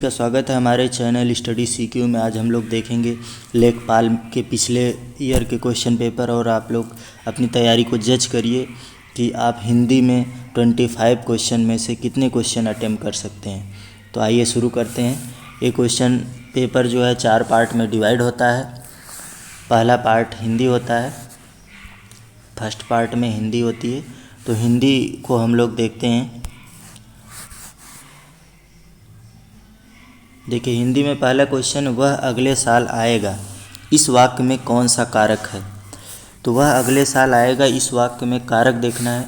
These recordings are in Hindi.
का स्वागत है हमारे चैनल स्टडी सीक्यू में। आज हम लोग देखेंगे लेखपाल के पिछले ईयर के क्वेश्चन पेपर और आप लोग अपनी तैयारी को जज करिए कि आप हिंदी में 25 क्वेश्चन में से कितने क्वेश्चन अटेम्प्ट कर सकते हैं। तो आइए शुरू करते हैं। ये क्वेश्चन पेपर जो है 4 पार्ट में डिवाइड होता है। पहला पार्ट हिंदी होता है, फर्स्ट पार्ट में हिंदी होती है। तो हिंदी को हम लोग देखते हैं। देखिए हिंदी में पहला क्वेश्चन, वह अगले साल आएगा, इस वाक्य में कौन सा कारक है। तो वह अगले साल आएगा, इस वाक्य में कारक देखना है।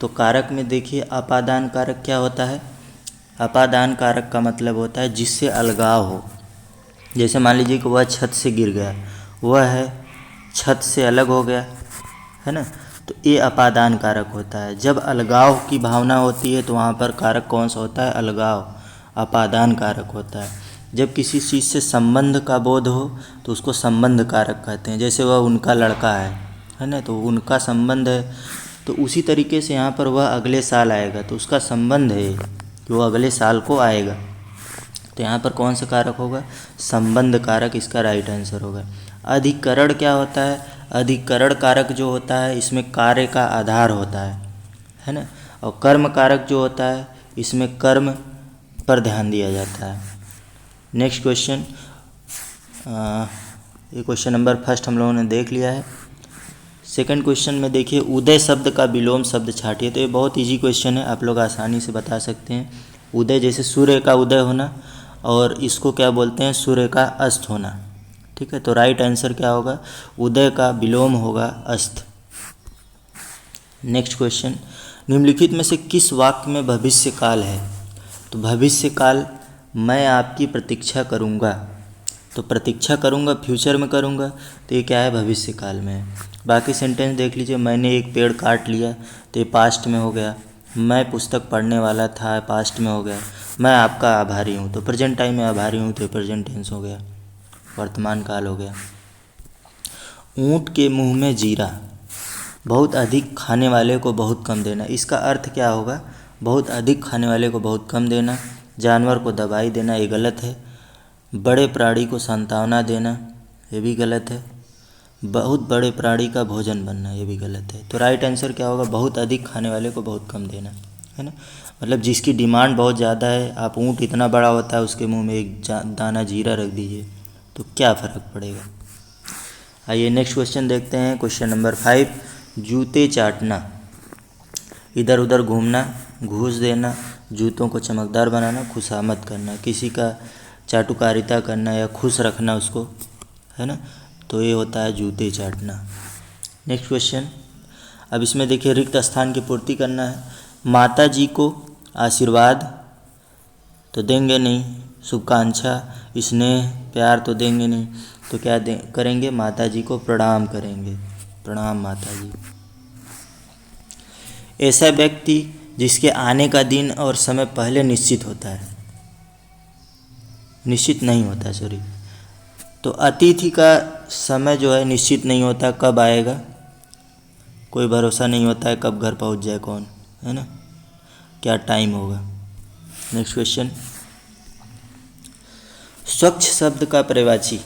तो कारक में देखिए अपादान कारक क्या होता है। अपादान कारक का मतलब होता है जिससे अलगाव हो। जैसे मान लीजिए कि वह छत से गिर गया, वह है छत से अलग हो गया, है ना। तो ये अपादान कारक होता है। जब अलगाव की भावना होती है तो वहाँ पर कारक कौन सा होता है, अलगाव, अपादान कारक होता है। जब किसी चीज़ से संबंध का बोध हो तो उसको संबंध कारक कहते हैं। जैसे वह उनका लड़का है ना, तो उनका संबंध है। तो उसी तरीके से यहाँ पर वह अगले साल आएगा, तो उसका संबंध है कि वो अगले साल को आएगा। तो यहाँ पर कौन सा कारक होगा, संबंध कारक, इसका राइट आंसर होगा। अधिकरण क्या होता है, अधिकरण कारक जो होता है इसमें कार्य का आधार होता है ना। और कर्म कारक जो होता है इसमें कर्म पर ध्यान दिया जाता है। नेक्स्ट क्वेश्चन, ये क्वेश्चन नंबर फर्स्ट हम लोगों ने देख लिया है। सेकंड क्वेश्चन में देखिए उदय शब्द का विलोम शब्द छाटिए। तो ये बहुत इजी क्वेश्चन है, आप लोग आसानी से बता सकते हैं। उदय जैसे सूर्य का उदय होना, और इसको क्या बोलते हैं, सूर्य का अस्त होना। ठीक है, तो राइट आंसर क्या होगा, उदय का विलोम होगा अस्त। नेक्स्ट क्वेश्चन, निम्नलिखित में से किस वाक्य में भविष्य काल है। तो भविष्य काल, मैं आपकी प्रतीक्षा करूँगा। तो प्रतीक्षा करूँगा फ्यूचर में करूँगा, तो ये क्या है, भविष्य काल में है। बाकी सेंटेंस देख लीजिए, मैंने एक पेड़ काट लिया, तो ये पास्ट में हो गया। मैं पुस्तक पढ़ने वाला था, पास्ट में हो गया। मैं आपका आभारी हूँ, तो प्रेजेंट टाइम में आभारी हूँ, तो प्रेजेंट टेंस हो गया, वर्तमान काल हो गया। ऊँट के मुँह में जीरा, बहुत अधिक खाने वाले को बहुत कम देना। इसका अर्थ क्या होगा, बहुत अधिक खाने वाले को बहुत कम देना। जानवर को दवाई देना, ये गलत है। बड़े प्राणी को सांत्वना देना, ये भी गलत है। बहुत बड़े प्राणी का भोजन बनना, ये भी गलत है। तो राइट आंसर क्या होगा, बहुत अधिक खाने वाले को बहुत कम देना, है ना। मतलब जिसकी डिमांड बहुत ज़्यादा है, आप ऊँट इतना बड़ा होता है उसके मुंह में एक दाना जीरा रख दीजिए तो क्या फ़र्क पड़ेगा। आइए नेक्स्ट क्वेश्चन देखते हैं। क्वेश्चन नंबर 5, जूते चाटना, इधर उधर घूमना, घूस देना, जूतों को चमकदार बनाना, खुशामद करना, किसी का चाटुकारिता करना या खुश रखना उसको, है ना। तो ये होता है जूते चाटना। नेक्स्ट क्वेश्चन, अब इसमें देखिए रिक्त स्थान की पूर्ति करना है। माता जी को आशीर्वाद तो देंगे नहीं, शुभकांक्षा स्नेह प्यार तो देंगे नहीं, तो क्या करेंगे, माता जी को प्रणाम करेंगे, प्रणाम माता जी। ऐसा व्यक्ति जिसके आने का दिन और समय पहले निश्चित होता है, निश्चित नहीं होता, सॉरी। तो अतिथि का समय जो है निश्चित नहीं होता, कब आएगा कोई भरोसा नहीं होता है, कब घर पहुंच जाए कौन, है ना, क्या टाइम होगा। नेक्स्ट क्वेश्चन, स्वच्छ शब्द का पर्यायवाची,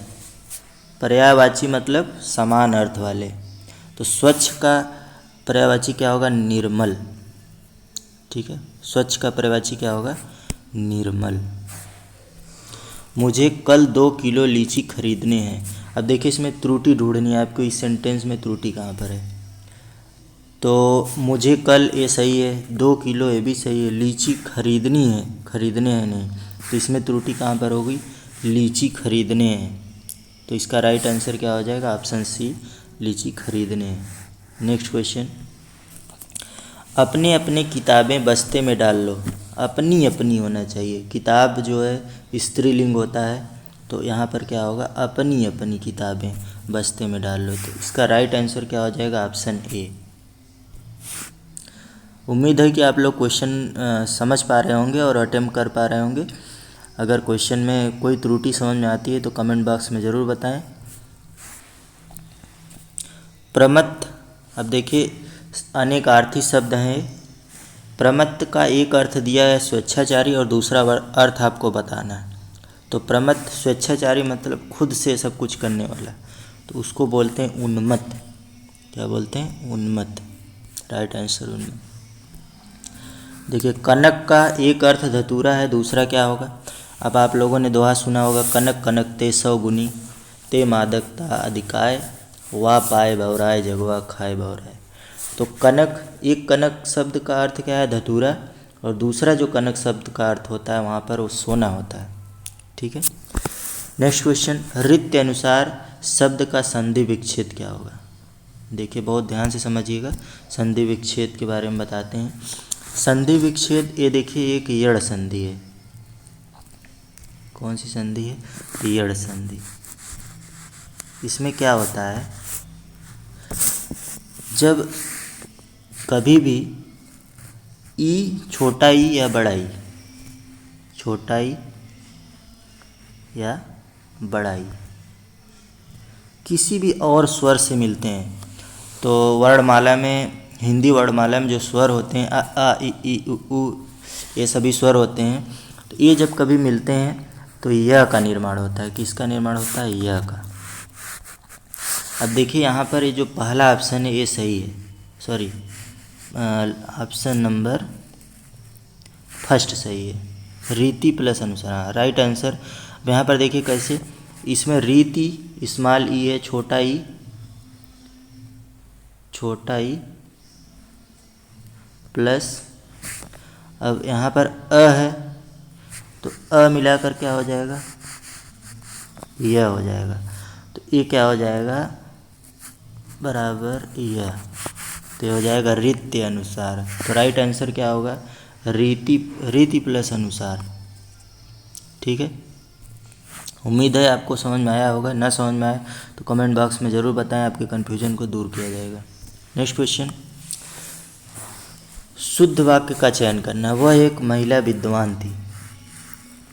पर्यायवाची मतलब समान अर्थ वाले। तो स्वच्छ का पर्यायवाची क्या होगा, निर्मल। ठीक है, स्वच्छ का पर्यायवाची क्या होगा, निर्मल। मुझे कल 2 किलो लीची खरीदने हैं। अब देखिए इसमें त्रुटि ढूंढनी है आपको, इस सेंटेंस में त्रुटि कहाँ पर है। तो मुझे कल ये सही है, 2 किलो ये भी सही है, लीची खरीदनी है, खरीदने हैं नहीं, तो इसमें त्रुटि कहाँ पर होगी, लीची खरीदने हैं। तो इसका राइट आंसर क्या हो जाएगा, ऑप्शन सी, लीची खरीदने हैं। नेक्स्ट क्वेश्चन, अपने अपने किताबें बस्ते में डाल लो। अपनी अपनी होना चाहिए, किताब जो है स्त्रीलिंग होता है, तो यहाँ पर क्या होगा, अपनी अपनी किताबें बस्ते में डाल लो। तो इसका राइट आंसर क्या हो जाएगा, ऑप्शन ए। उम्मीद है कि आप लोग क्वेश्चन समझ पा रहे होंगे और अटेम्प्ट कर पा रहे होंगे। अगर क्वेश्चन में कोई त्रुटि समझ में आती है तो कमेंट बॉक्स में ज़रूर बताएं। प्रमत्त, अब देखिए अनेकार्थी शब्द हैं। प्रमत्त का एक अर्थ दिया है स्वेच्छाचारी और दूसरा अर्थ आपको बताना है। तो प्रमत्त स्वेच्छाचारी मतलब खुद से सब कुछ करने वाला, तो उसको बोलते हैं उन्मत्त। क्या बोलते हैं? उन्मत्त। राइट आंसर उन्मत्त। देखिए कनक का एक अर्थ धतूरा है, दूसरा क्या होगा? अब आप लोगों ने दोहा सुना होगा, कनक कनक ते 100 गुनी, ते मादकता अधिकाय, वा पाए भवराय जगवा खाए भवराय। तो कनक, एक कनक शब्द का अर्थ क्या है? धतूरा, और दूसरा जो कनक शब्द का अर्थ होता है वहाँ पर वो सोना होता है। ठीक है। नेक्स्ट क्वेश्चन, रीत्य अनुसार शब्द का संधि विच्छेद क्या होगा? देखिए बहुत ध्यान से समझिएगा, संधि विच्छेद के बारे में बताते हैं। संधि विच्छेद, ये देखिए एक यड़ संधि है। कौन सी संधि है? यड़ संधि। इसमें क्या होता है, जब कभी भी ई, छोटा ई या बड़ा ई, छोटा ई या बड़ा ई किसी भी और स्वर से मिलते हैं, तो वर्णमाला में, हिंदी वर्णमाला में जो स्वर होते हैं आ इ ई उ, ये सभी स्वर होते हैं, तो ये जब कभी मिलते हैं तो य का निर्माण होता है। किसका निर्माण होता है? य का। अब देखिए यहाँ पर ये जो पहला ऑप्शन है ये सही है, सॉरी ऑप्शन नंबर फर्स्ट सही है, रीति प्लस अनुसार। हाँ राइट आंसर। यहाँ पर देखिए कैसे, इसमें रीति स्मॉल ई है, छोटा ई प्लस, अब यहाँ पर अ है तो अ मिलाकर क्या हो जाएगा? यह हो जाएगा। तो ये क्या हो जाएगा? बराबर यह, तो ये हो जाएगा रीत्य अनुसार। तो राइट आंसर क्या होगा? रीति प्लस अनुसार। ठीक है। उम्मीद है आपको समझ में आया होगा, ना समझ में आए तो कमेंट बॉक्स में ज़रूर बताएं, आपके कन्फ्यूजन को दूर किया जाएगा। नेक्स्ट क्वेश्चन, शुद्ध वाक्य का चयन करना। वह एक महिला विद्वान थी,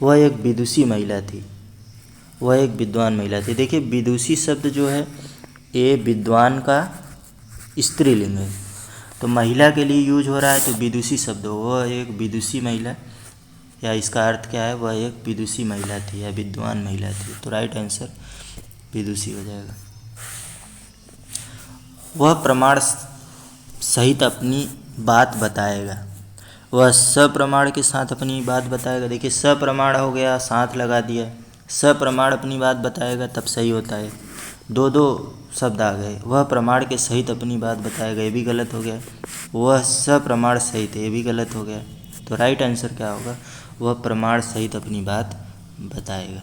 वह एक विदुषी महिला थी, वह एक विद्वान महिला थी। देखिए विदुषी शब्द जो है ये विद्वान का स्त्रीलिंग है, तो महिला के लिए यूज हो रहा है तो विदुषी शब्द हो, वह एक विदुषी महिला, या इसका अर्थ क्या है? वह एक विदुषी महिला थी या विद्वान महिला थी। तो राइट आंसर विदुषी हो जाएगा। वह प्रमाण सहित अपनी बात बताएगा, वह सप्रमाण के साथ अपनी बात बताएगा। देखिए सप्रमाण हो गया, साथ लगा दिया, सप्रमाण अपनी बात बताएगा तब सही होता है। दो शब्द आ गए, वह प्रमाण के सहित अपनी बात बताएगा, ये भी गलत हो गया। वह सप्रमाण सहित, ये भी गलत हो गया। तो राइट आंसर क्या होगा? वह प्रमाण सहित अपनी बात बताएगा।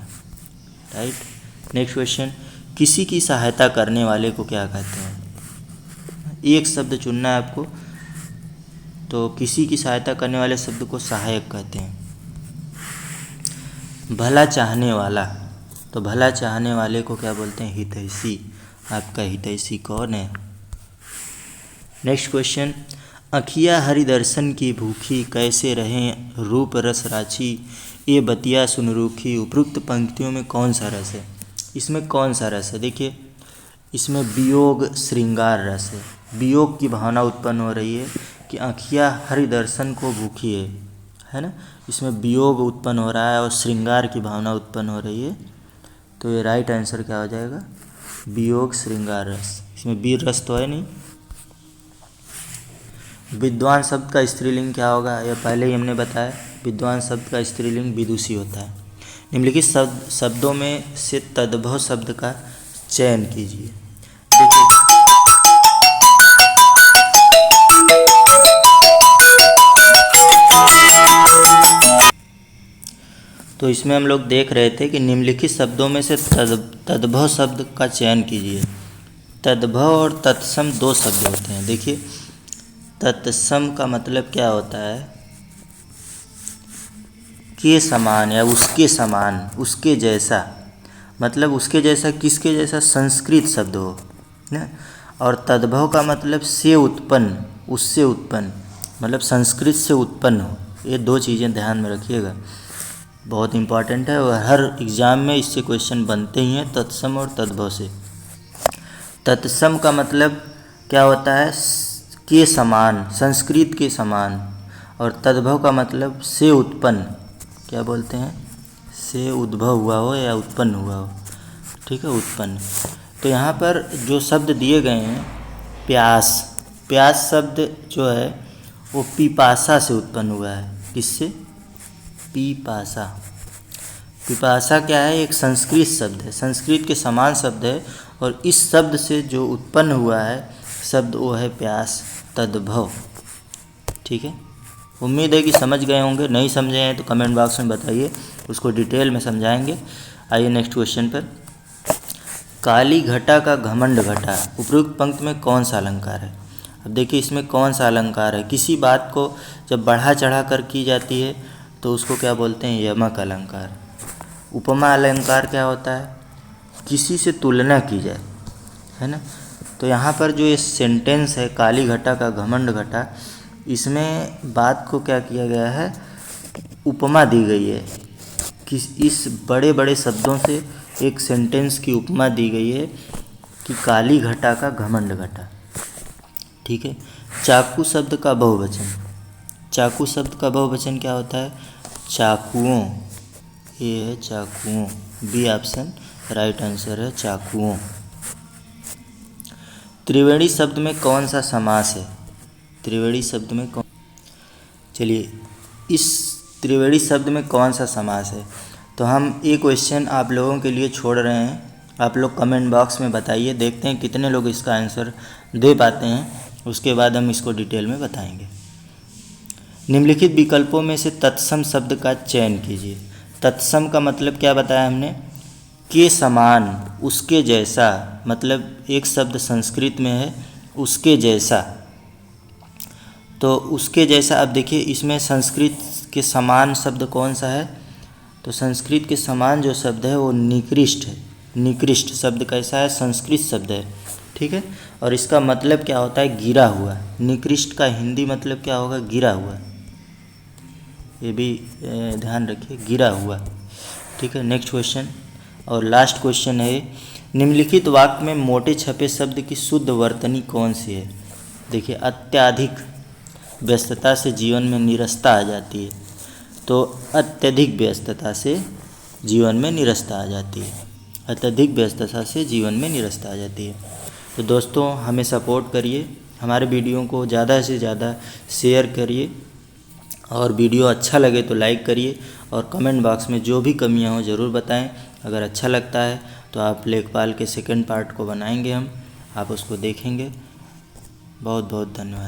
राइट। नेक्स्ट क्वेश्चन, किसी की सहायता करने वाले को क्या कहते हैं? एक शब्द चुनना है आपको, तो किसी की सहायता करने वाले शब्द को सहायक कहते हैं। भला चाहने वाला, तो भला चाहने वाले को क्या बोलते हैं? हितैषी। आपका हितैषी कौन है? नेक्स्ट क्वेश्चन, अखिया हरि दर्शन की भूखी, कैसे रहें रूप रस राची, ये बतिया सुन रूखी। उपरोक्त पंक्तियों में कौन सा रस है? इसमें कौन सा रस है? देखिए इसमें वियोग श्रृंगार रस है। वियोग की भावना उत्पन्न हो रही है कि अखिया हरि दर्शन को भूखी है ना, इसमें वियोग उत्पन्न हो रहा है और श्रृंगार की भावना उत्पन्न हो रही है। तो ये राइट आंसर क्या हो जाएगा? वियोग श्रृंगार रस। इसमें वीर रस तो है नहीं। विद्वान शब्द का स्त्रीलिंग क्या होगा? यह पहले ही हमने बताया, विद्वान शब्द का स्त्रीलिंग विदुषी होता है। निम्नलिखित शब्दों में से तद्भव शब्द का चयन कीजिए। देखिए तो इसमें हम लोग देख रहे थे कि निम्नलिखित शब्दों में से तद्भव शब्द का चयन कीजिए। तद्भव और तत्सम दो शब्द होते हैं। देखिए तत्सम का मतलब क्या होता है? के समान या उसके समान, उसके जैसा, मतलब उसके जैसा, किसके जैसा? संस्कृत शब्द हो ना। और तद्भव का मतलब से उत्पन्न, उससे उत्पन्न, मतलब संस्कृत से उत्पन्न हो। ये दो चीज़ें ध्यान में रखिएगा, बहुत इंपॉर्टेंट है और हर एग्ज़ाम में इससे क्वेश्चन बनते ही हैं, तत्सम और तद्भव से। तत्सम का मतलब क्या होता है? के समान, संस्कृत के समान। और तद्भव का मतलब से उत्पन्न, क्या बोलते हैं? से उद्भव हुआ हो या उत्पन्न हुआ हो। ठीक है, उत्पन्न। तो यहाँ पर जो शब्द दिए गए हैं, प्यास, प्यास शब्द जो है वो पिपासा से उत्पन्न हुआ है। किससे? पिपासा। पिपासा क्या है? एक संस्कृत शब्द है, संस्कृत के समान शब्द है, और इस शब्द से जो उत्पन्न हुआ है शब्द वो है प्यास, तद्भव। ठीक है, उम्मीद है कि समझ गए होंगे। नहीं समझे हैं तो कमेंट बॉक्स में बताइए, उसको डिटेल में समझाएंगे। आइए नेक्स्ट क्वेश्चन पर। काली घटा का घमंड घटा, उपरोक्त पंक्ति में कौन सा अलंकार है? अब देखिए इसमें कौन सा अलंकार है। किसी बात को जब बढ़ा चढ़ा कर की जाती है तो उसको क्या बोलते हैं? यमक अलंकार। उपमा अलंकार क्या होता है? किसी से तुलना की जाए, है ना। तो यहाँ पर जो ये सेंटेंस है काली घटा का घमंड घटा, इसमें बात को क्या किया गया है? उपमा दी गई है कि इस बड़े बड़े शब्दों से एक सेंटेंस की उपमा दी गई है कि काली घटा का घमंड घटा। ठीक है। चाकू शब्द का बहुवचन, चाकू शब्द का बहुवचन क्या होता है? चाकुओं। ये है चाकुओं, बी ऑप्शन राइट आंसर है, चाकुओं। त्रिवेणी शब्द में कौन सा समास है? त्रिवेणी शब्द में कौन, चलिए इस त्रिवेणी शब्द में कौन सा समास है? तो हम एक क्वेश्चन आप लोगों के लिए छोड़ रहे हैं, आप लोग कमेंट बॉक्स में बताइए, देखते हैं कितने लोग इसका आंसर दे पाते हैं, उसके बाद हम इसको डिटेल में बताएंगे। निम्नलिखित विकल्पों में से तत्सम शब्द का चयन कीजिए। तत्सम का मतलब क्या बताया हमने? के समान, उसके जैसा, मतलब एक शब्द संस्कृत में है उसके जैसा। तो उसके जैसा, अब देखिए इसमें संस्कृत के समान शब्द कौन सा है? तो संस्कृत के समान जो शब्द है वो निकृष्ट है। निकृष्ट शब्द कैसा है? संस्कृत शब्द है। ठीक है, और इसका मतलब क्या होता है? गिरा हुआ। निकृष्ट का हिंदी मतलब क्या होगा? गिरा हुआ। ये भी ध्यान रखिए, गिरा हुआ। ठीक है, नेक्स्ट क्वेश्चन और लास्ट क्वेश्चन है, निम्नलिखित वाक्य में मोटे छपे शब्द की शुद्ध वर्तनी कौन सी है? देखिए, अत्यधिक व्यस्तता से जीवन में नीरसता आ जाती है, तो अत्यधिक व्यस्तता से जीवन में नीरसता आ जाती है। अत्यधिक व्यस्तता से जीवन में नीरसता आ जाती है। तो दोस्तों हमें सपोर्ट करिए, हमारे वीडियो को ज़्यादा से ज़्यादा शेयर करिए, और वीडियो अच्छा लगे तो लाइक करिए, और कमेंट बॉक्स में जो भी कमियां हो ज़रूर बताएं। अगर अच्छा लगता है तो आप लेखपाल के सेकंड पार्ट को बनाएंगे हम, आप उसको देखेंगे। बहुत बहुत धन्यवाद।